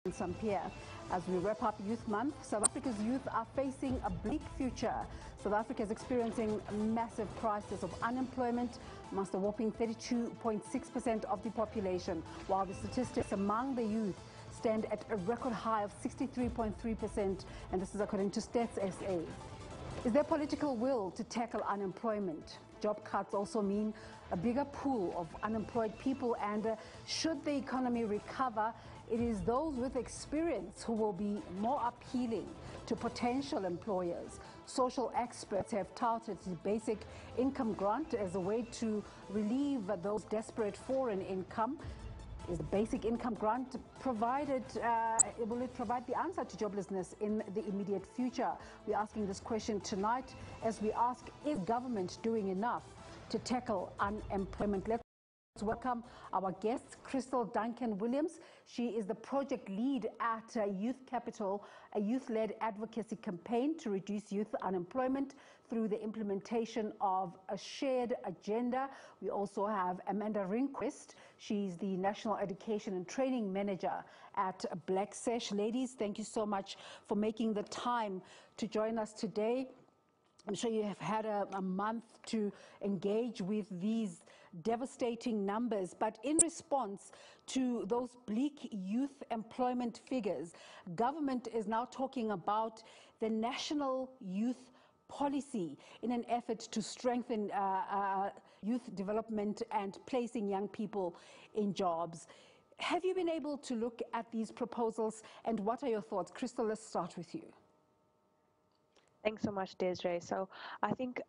Some Pierre. As we wrap up Youth Month, South Africa's youth are facing a bleak future. South Africa is experiencing a massive crisis of unemployment amongst a whopping 32.6% of the population, while the statistics among the youth stand at a record high of 63.3%, and this is according to Stats SA. Is there political will to tackle unemployment? Job cuts also mean a bigger pool of unemployed people, and should the economy recover, it is those with experience who will be more appealing to potential employers. Social experts have touted the basic income grant as a way to relieve those desperate for an income. Is the basic income grant provided, will it provide the answer to joblessness in the immediate future? We're asking this question tonight as we ask, is government doing enough to tackle unemployment? Let's welcome our guest, Krystal Duncan Williams. She is the project lead at Youth Capital, a youth-led advocacy campaign to reduce youth unemployment through the implementation of a shared agenda. We also have Amanda Rinquest. She's the National Education and Training Manager at Black Sash. Ladies, thank you so much for making the time to join us today. I'm sure you have had a month to engage with these devastating numbers, but in response to those bleak youth employment figures, government is now talking about the national youth policy in an effort to strengthen youth development and placing young people in jobs. Have you been able to look at these proposals, and what are your thoughts? Krystal, let's start with you. Thanks so much, Desiree. So I think,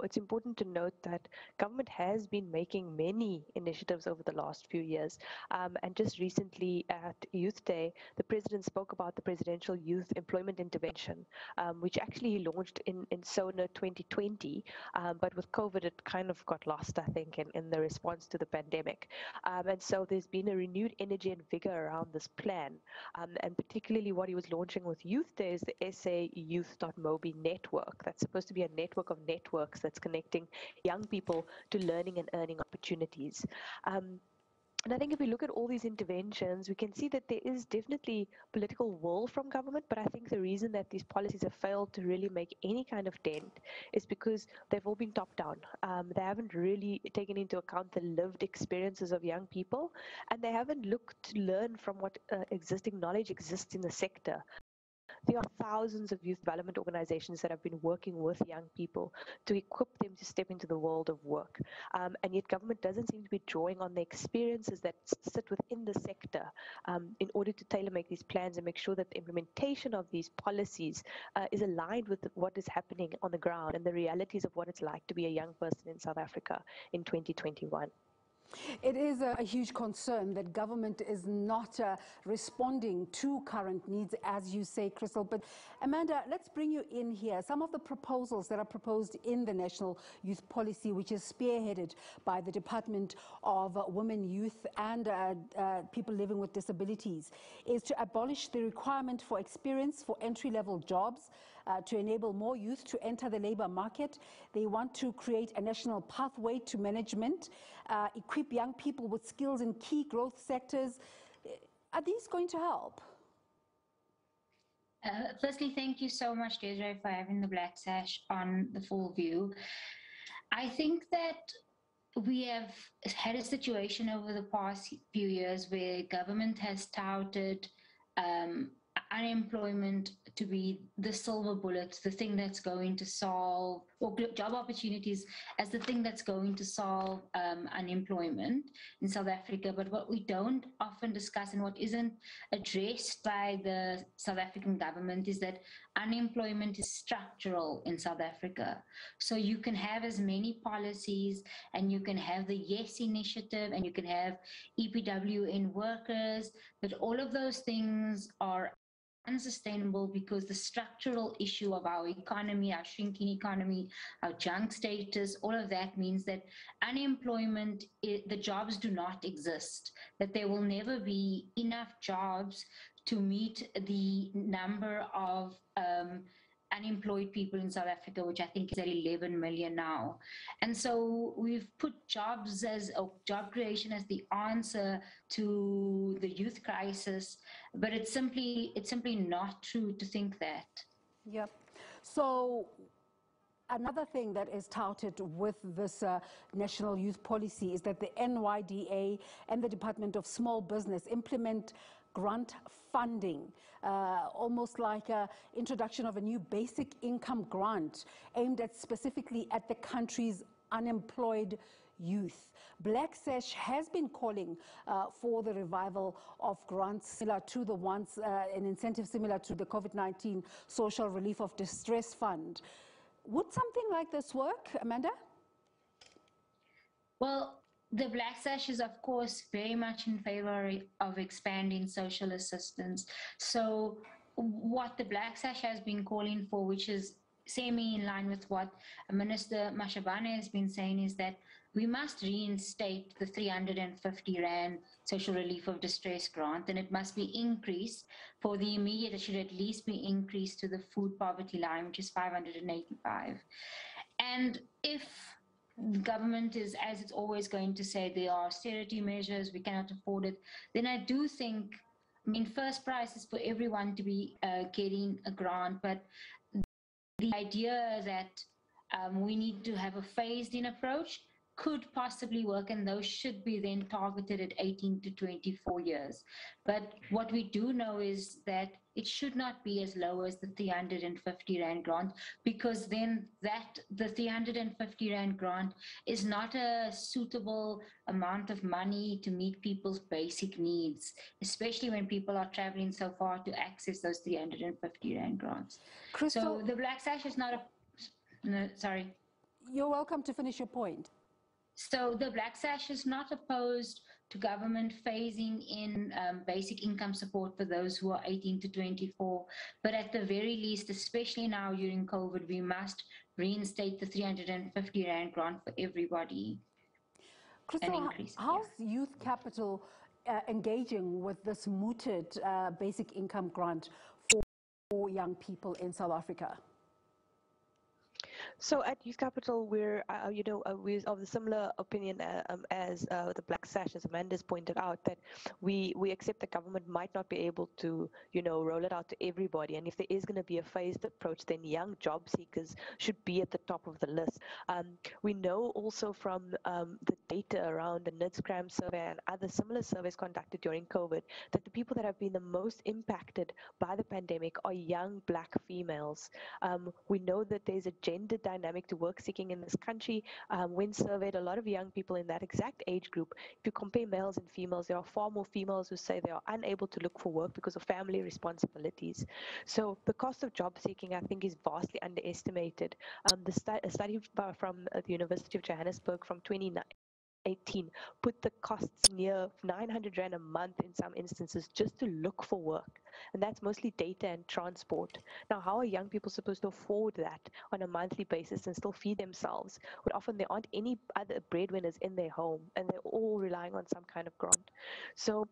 it's important to note that government has been making many initiatives over the last few years. And just recently at Youth Day, the president spoke about the Presidential Youth Employment Intervention, which actually he launched in SONA 2020. But with COVID, it kind of got lost, I think, in the response to the pandemic. And so there's been a renewed energy and vigor around this plan. And particularly what he was launching with Youth Day is the SA Youth.mobi network. That's supposed to be a network of networks that's connecting young people to learning and earning opportunities. And I think if we look at all these interventions, we can see that there is definitely political will from government, but I think the reason that these policies have failed to really make any kind of dent is because they've all been top-down. They haven't really taken into account the lived experiences of young people, and they haven't looked to learn from what existing knowledge exists in the sector. There are thousands of youth development organizations that have been working with young people to equip them to step into the world of work. And yet government doesn't seem to be drawing on the experiences that sit within the sector in order to tailor-make these plans and make sure that the implementation of these policies is aligned with what is happening on the ground and the realities of what it's like to be a young person in South Africa in 2021. It is a huge concern that government is not responding to current needs, as you say, Krystal. But Amanda, let's bring you in here. Some of the proposals that are proposed in the National Youth Policy, which is spearheaded by the Department of Women, Youth and People Living with Disabilities, is to abolish the requirement for experience for entry-level jobs, to enable more youth to enter the labor market. They want to create a national pathway to management, equip young people with skills in key growth sectors. Are these going to help? Firstly, thank you so much, Desiree, for having the Black Sash on the Full View. I think that we have had a situation over the past few years where government has touted unemployment to be the silver bullet, the thing that's going to solve, or job opportunities as the thing that's going to solve unemployment in South Africa. But what we don't often discuss and what isn't addressed by the South African government is that unemployment is structural in South Africa. So you can have as many policies, and you can have the Yes Initiative, and you can have EPWN workers, but all of those things are unsustainable because the structural issue of our economy, our shrinking economy, our junk status, all of that means that unemployment, the jobs do not exist, that there will never be enough jobs to meet the number of unemployed people in South Africa, which I think is at 11 million now. And so we've put jobs or job creation as the answer to the youth crisis, but it's simply not true to think that. Yep. So another thing that is touted with this national youth policy is that the NYDA and the Department of Small Business implement grant funding, almost like an introduction of a new basic income grant aimed at specifically at the country's unemployed youth. Black Sash has been calling for the revival of grants similar to the ones, an incentive similar to the COVID-19 Social Relief of Distress Fund. Would something like this work, Amanda? Well, the Black Sash is, of course, very much in favor of expanding social assistance. So what the Black Sash has been calling for, which is semi in line with what Minister Mashabane has been saying, is that we must reinstate the 350 Rand Social Relief of Distress grant, and it must be increased for the immediate. It should at least be increased to the food poverty line, which is 585. And if the government is, as it's always going to say, there are austerity measures, we cannot afford it, then I do think, I mean, first prize is for everyone to be getting a grant, but the idea that we need to have a phased-in approach could possibly work, and those should be then targeted at 18 to 24 years. But what we do know is that it should not be as low as the 350 Rand grant, because then the 350 Rand grant is not a suitable amount of money to meet people's basic needs, especially when people are traveling so far to access those 350 Rand grants. Krystal, so the Black Sash is not a... No, sorry. You're welcome to finish your point. So the Black Sash is not opposed to government phasing in basic income support for those who are 18 to 24. But at the very least, especially now during COVID, we must reinstate the 350 Rand grant for everybody. Krystal, how's Youth Capital engaging with this mooted basic income grant for young people in South Africa? So at Youth Capital, we're of the similar opinion as the Black Sash, as Amanda's pointed out, that we accept the government might not be able to, roll it out to everybody. And if there is going to be a phased approach, then young job seekers should be at the top of the list. We know also from the data around the NIDSCRAM survey and other similar surveys conducted during COVID, that the people that have been the most impacted by the pandemic are young Black females. We know that there's a gender dynamic to work seeking in this country. When surveyed, a lot of young people in that exact age group, if you compare males and females, there are far more females who say they are unable to look for work because of family responsibilities. So the cost of job seeking, I think, is vastly underestimated. A study from the University of Johannesburg from 2018 put the costs near 900 Rand a month in some instances just to look for work. And that's mostly data and transport. Now, how are young people supposed to afford that on a monthly basis and still feed themselves? When often there aren't any other breadwinners in their home and they're all relying on some kind of grant. So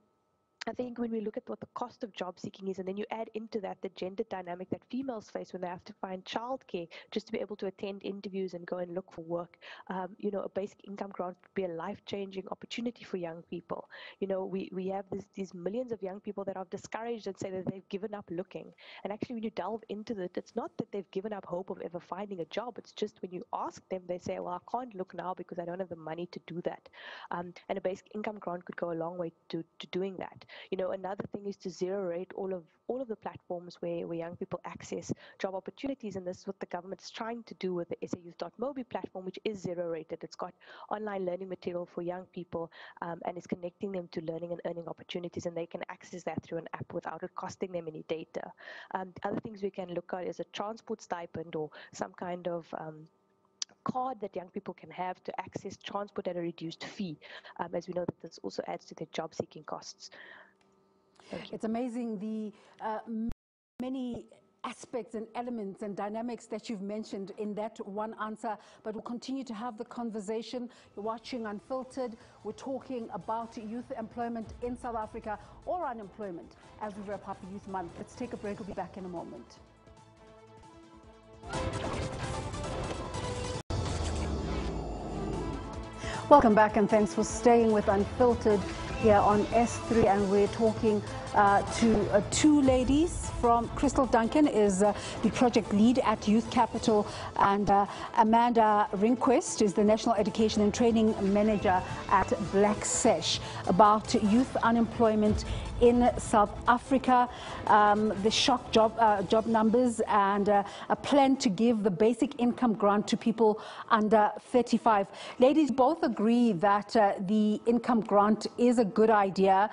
I think when we look at what the cost of job seeking is, and then you add into that the gender dynamic that females face when they have to find childcare just to be able to attend interviews and go and look for work, a basic income grant would be a life-changing opportunity for young people. We have these millions of young people that are discouraged and say that they've given up looking. And actually, when you delve into it, it's not that they've given up hope of ever finding a job. It's just when you ask them, they say, well, I can't look now because I don't have the money to do that. And a basic income grant could go a long way to doing that. Another thing is to zero rate all of the platforms where young people access job opportunities, and this is what the government's trying to do with the SAYouth.mobi platform, which is zero rated. It's got online learning material for young people, and it's connecting them to learning and earning opportunities, and they can access that through an app without it costing them any data. Other things we can look at is a transport stipend or some kind of card that young people can have to access transport at a reduced fee, as we know that this also adds to their job seeking costs. It's amazing the many aspects and elements and dynamics that you've mentioned in that one answer, but we'll continue to have the conversation. You're watching Unfiltered. We're talking about youth employment in South Africa, or unemployment, as we wrap up Youth Month. Let's take a break. We'll be back in a moment. Welcome back and thanks for staying with Unfiltered here on S3, and we're talking to two ladies from Krystal. Duncan is the project lead at Youth Capital, and Amanda Rinquest is the National Education and Training Manager at Black Sash, about youth unemployment in South Africa, the shock job numbers, and a plan to give the basic income grant to people under 35. Ladies, both agree that the income grant is a good idea,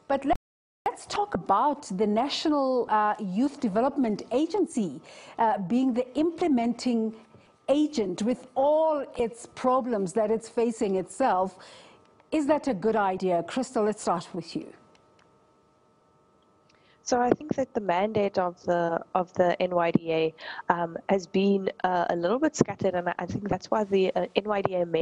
but let's talk about the National Youth Development Agency being the implementing agent with all its problems that it's facing itself. Is that a good idea? Krystal, let's start with you. So I think that the mandate of the NYDA has been a little bit scattered, and I think that's why the NYDA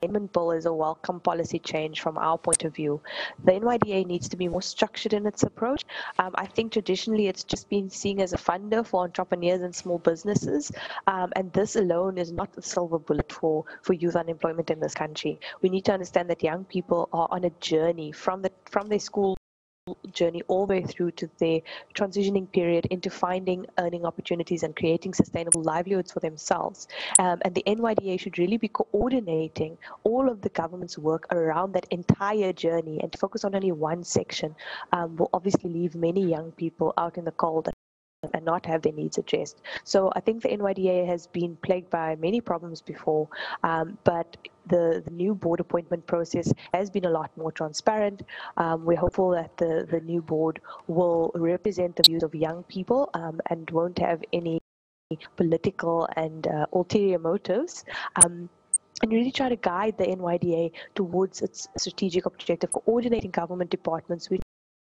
Amendment Bill is a welcome policy change from our point of view. The NYDA needs to be more structured in its approach. I think traditionally it's just been seen as a funder for entrepreneurs and small businesses, and this alone is not a silver bullet for youth unemployment in this country. We need to understand that young people are on a journey from their school journey all the way through to their transitioning period into finding earning opportunities and creating sustainable livelihoods for themselves. And the NYDA should really be coordinating all of the government's work around that entire journey, and to focus on only one section will obviously leave many young people out in the cold and not have their needs addressed. So I think the NYDA has been plagued by many problems before, but the new board appointment process has been a lot more transparent. We're hopeful that the new board will represent the views of young people and won't have any political and ulterior motives. And really try to guide the NYDA towards its strategic objective, coordinating government departments which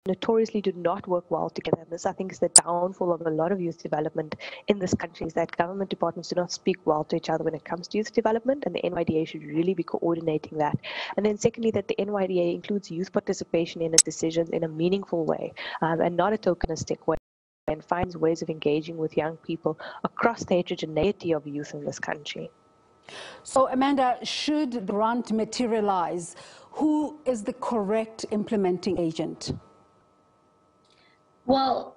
notoriously do not work well together. And this, I think, is the downfall of a lot of youth development in this country, is that government departments do not speak well to each other when it comes to youth development, and the NYDA should really be coordinating that. And then secondly, that the NYDA includes youth participation in its decisions in a meaningful way and not a tokenistic way, and finds ways of engaging with young people across the heterogeneity of youth in this country. So, Amanda, should the grant materialize, who is the correct implementing agent? Well,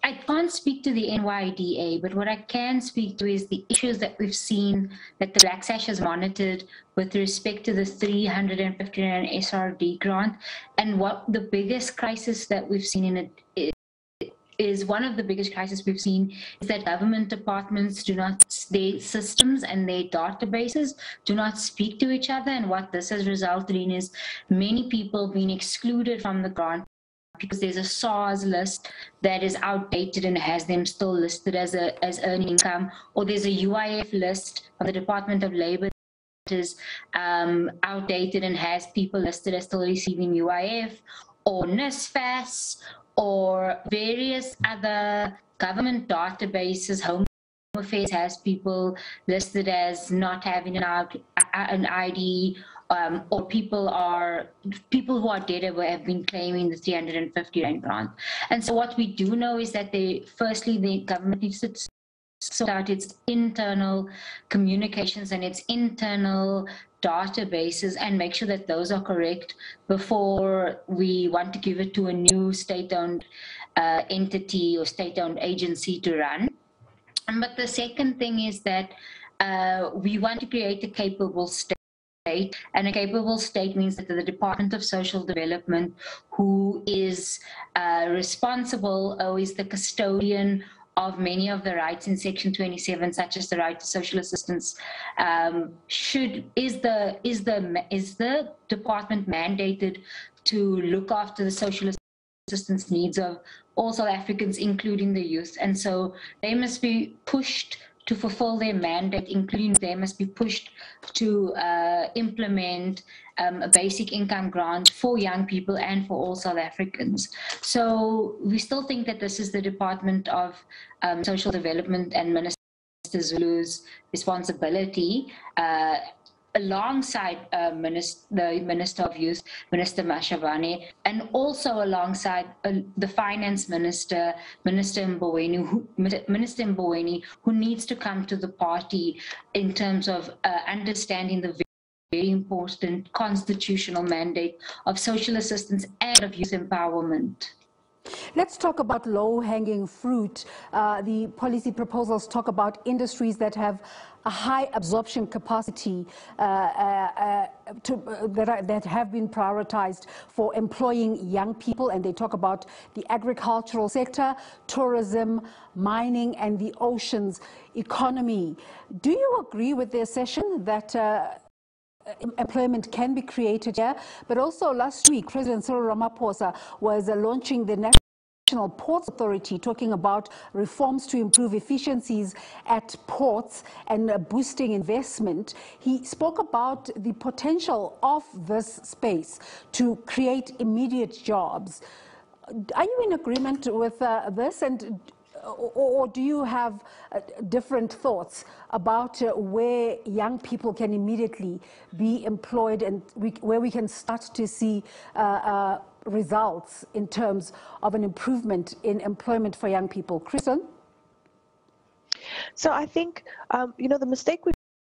I can't speak to the NYDA, but what I can speak to is the issues that we've seen that the Black Sash has monitored with respect to the 350 SRD grant, and what the biggest crisis that we've seen in it is one of the biggest crises we've seen is that government departments do not, their systems and their databases do not speak to each other, and what this has resulted in is many people being excluded from the grant because there's a SARS list that is outdated and has them still listed as earning income, or there's a UIF list from the Department of Labor that is outdated and has people listed as still receiving UIF, or NSFAS, or various other government databases. Home Affairs has people listed as not having an ID, or people who are dead have been claiming the 350 rand grant. And so what we do know is that firstly, the government needs to sort out its internal communications and its internal databases and make sure that those are correct before we want to give it to a new state-owned entity or state-owned agency to run. But the second thing is that we want to create a capable state. And a capable state means that the Department of Social Development, who is responsible or is the custodian of many of the rights in Section 27, such as the right to social assistance, is the department mandated to look after the social assistance needs of all South Africans, including the youth. And so they must be pushed to fulfill their mandate, including they must be pushed to implement a basic income grant for young people and for all South Africans. So we still think that this is the Department of Social Development and Minister Zulu's responsibility, alongside the Minister of Youth, Minister Mashavane, and also alongside the Finance Minister, Minister Mboweni, who needs to come to the party in terms of understanding the very important constitutional mandate of social assistance and of youth empowerment. Let's talk about low-hanging fruit. The policy proposals talk about industries that have a high absorption capacity that have been prioritized for employing young people, and they talk about the agricultural sector, tourism, mining, and the oceans economy. Do you agree with their session that employment can be created here? But also last week, President Cyril Ramaphosa was launching the National Ports Authority, talking about reforms to improve efficiencies at ports and boosting investment. He spoke about the potential of this space to create immediate jobs. Are you in agreement with this, and or do you have different thoughts about where young people can immediately be employed and where we can start to see results in terms of an improvement in employment for young people? Krystal? So I think, the mistake we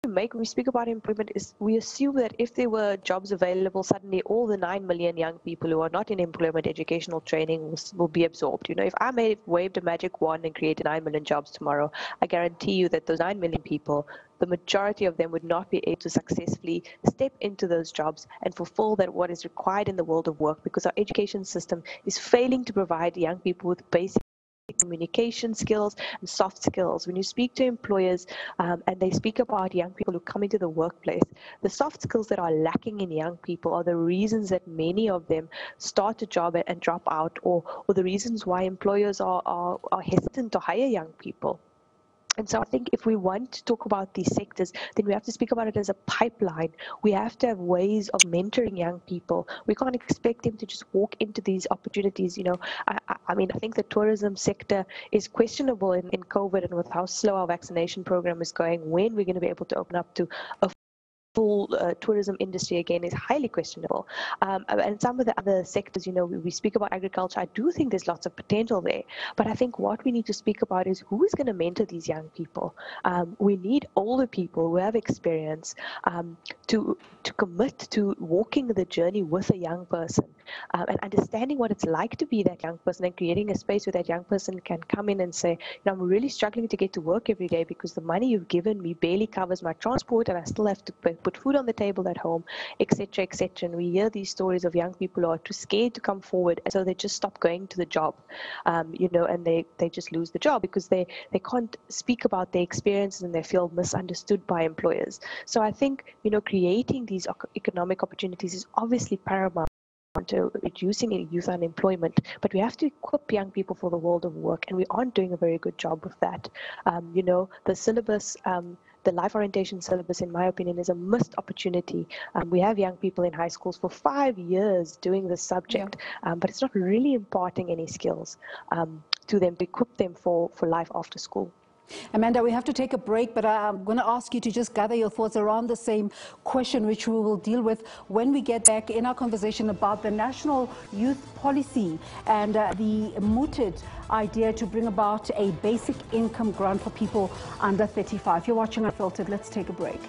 make when we speak about employment is we assume that if there were jobs available, suddenly all the 9 million young people who are not in employment, educational training will be absorbed. If I waved a magic wand and created 9 million jobs tomorrow, I guarantee you that those 9 million people, the majority of them would not be able to successfully step into those jobs and fulfill that what is required in the world of work, because our education system is failing to provide young people with basic communication skills and soft skills. When you speak to employers and they speak about young people who come into the workplace, the soft skills that are lacking in young people are the reasons that many of them start a job and drop out, or the reasons why employers are hesitant to hire young people. And so I think if we want to talk about these sectors, then we have to speak about it as a pipeline. We have to have ways of mentoring young people. We can't expect them to just walk into these opportunities. I think the tourism sector is questionable in COVID, and with how slow our vaccination program is going, when we're going to be able to open up to a full tourism industry again is highly questionable. And some of the other sectors, we speak about agriculture. I do think there's lots of potential there. But I think what we need to speak about is who is going to mentor these young people. We need older people who have experience to commit to walking the journey with a young person and understanding what it's like to be that young person, and creating a space where that young person can come in and say, I'm really struggling to get to work every day because the money you've given me barely covers my transport, and I still have to put food on the table at home, etc., etc. And we hear these stories of young people who are too scared to come forward, and so they just stop going to the job, and they just lose the job because they can't speak about their experiences and they feel misunderstood by employers. So I think, creating these economic opportunities is obviously paramount to reducing youth unemployment, but we have to equip young people for the world of work, and we aren't doing a very good job with that. The syllabus, the life orientation syllabus, in my opinion, is a missed opportunity. We have young people in high schools for 5 years doing this subject, but it's not really imparting any skills to them to equip them for life after school. Amanda, we have to take a break, but I'm going to ask you to just gather your thoughts around the same question, which we will deal with when we get back in our conversation about the National Youth Policy and the mooted idea to bring about a basic income grant for people under 35. You're watching Unfiltered. Let's take a break.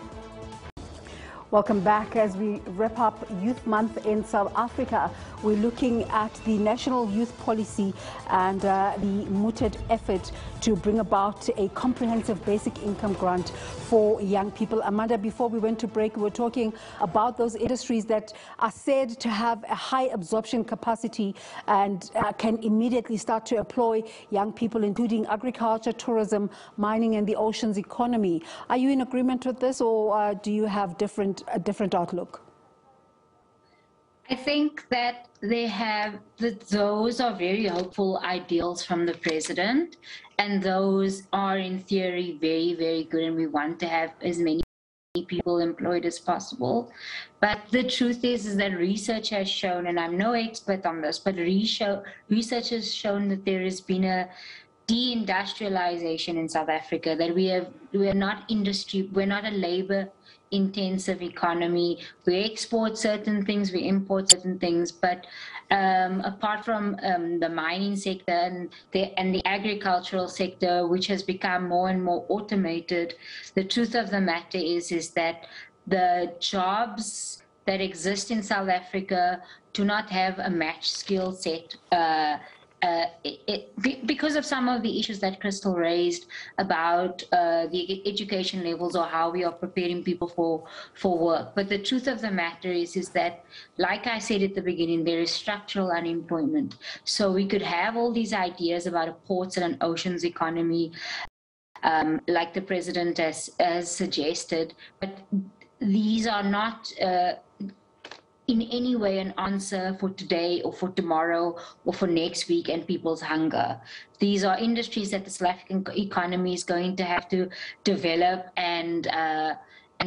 Welcome back. As we wrap up Youth Month in South Africa, we're looking at the National Youth Policy and the mooted effort to bring about a comprehensive basic income grant for young people. Amanda, before we went to break, we were talking about those industries that are said to have a high absorption capacity and can immediately start to employ young people, including agriculture, tourism, mining, and the oceans economy. Are you in agreement with this, or do you have a different outlook? I think that those are very hopeful ideals from the president, and those are in theory very, very good, and we want to have as many people employed as possible. But the truth is that research has shown, and I'm no expert on this, but research has shown that there has been a deindustrialization in South Africa, that we're not a labor intensive economy. We export certain things, we import certain things, but apart from the mining sector and the agricultural sector, which has become more and more automated, the truth of the matter is that the jobs that exist in South Africa do not have a matched skill set because of some of the issues that Krystal raised about the education levels or how we are preparing people for work. But the truth of the matter is that, like I said at the beginning, there is structural unemployment. So we could have all these ideas about a ports and an oceans economy, like the president has suggested, but these are not in any way an answer for today or for tomorrow or for next week and people's hunger. These are industries that the South African economy is going to have to develop and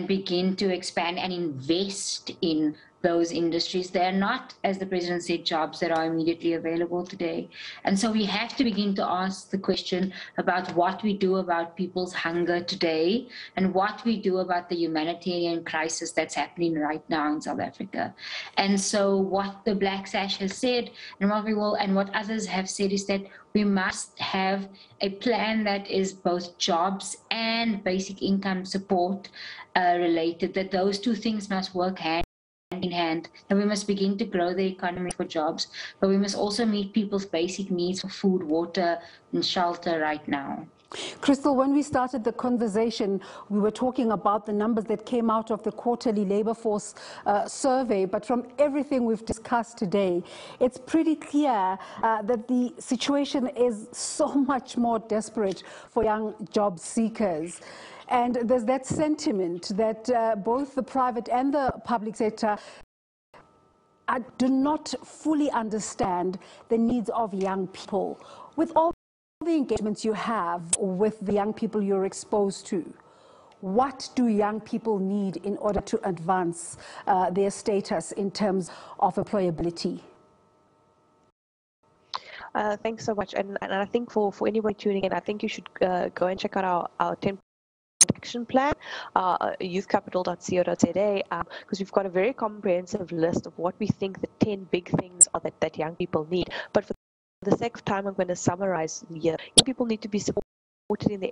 begin to expand and invest in those industries. They're not, as the president said, jobs that are immediately available today. And so we have to begin to ask the question about what we do about people's hunger today and what we do about the humanitarian crisis that's happening right now in South Africa. And so what the Black Sash has said and what others have said is that we must have a plan that is both jobs and basic income support related, that those two things must work hand in hand, and we must begin to grow the economy for jobs, but we must also meet people's basic needs for food, water, and shelter right now. Krystal, when we started the conversation, we were talking about the numbers that came out of the quarterly labor force survey, but from everything we've discussed today, it's pretty clear that the situation is so much more desperate for young job seekers. And there's that sentiment that both the private and the public sector do not fully understand the needs of young people. With all the engagements you have with the young people you're exposed to, what do young people need in order to advance their status in terms of employability? Thanks so much. And I think for anyone tuning in, I think you should go and check out our 10 action plan, youthcapital.co.za, because we've got a very comprehensive list of what we think the 10 big things are that young people need. But for the sake of time, I'm going to summarize here. Young people need to be supported in their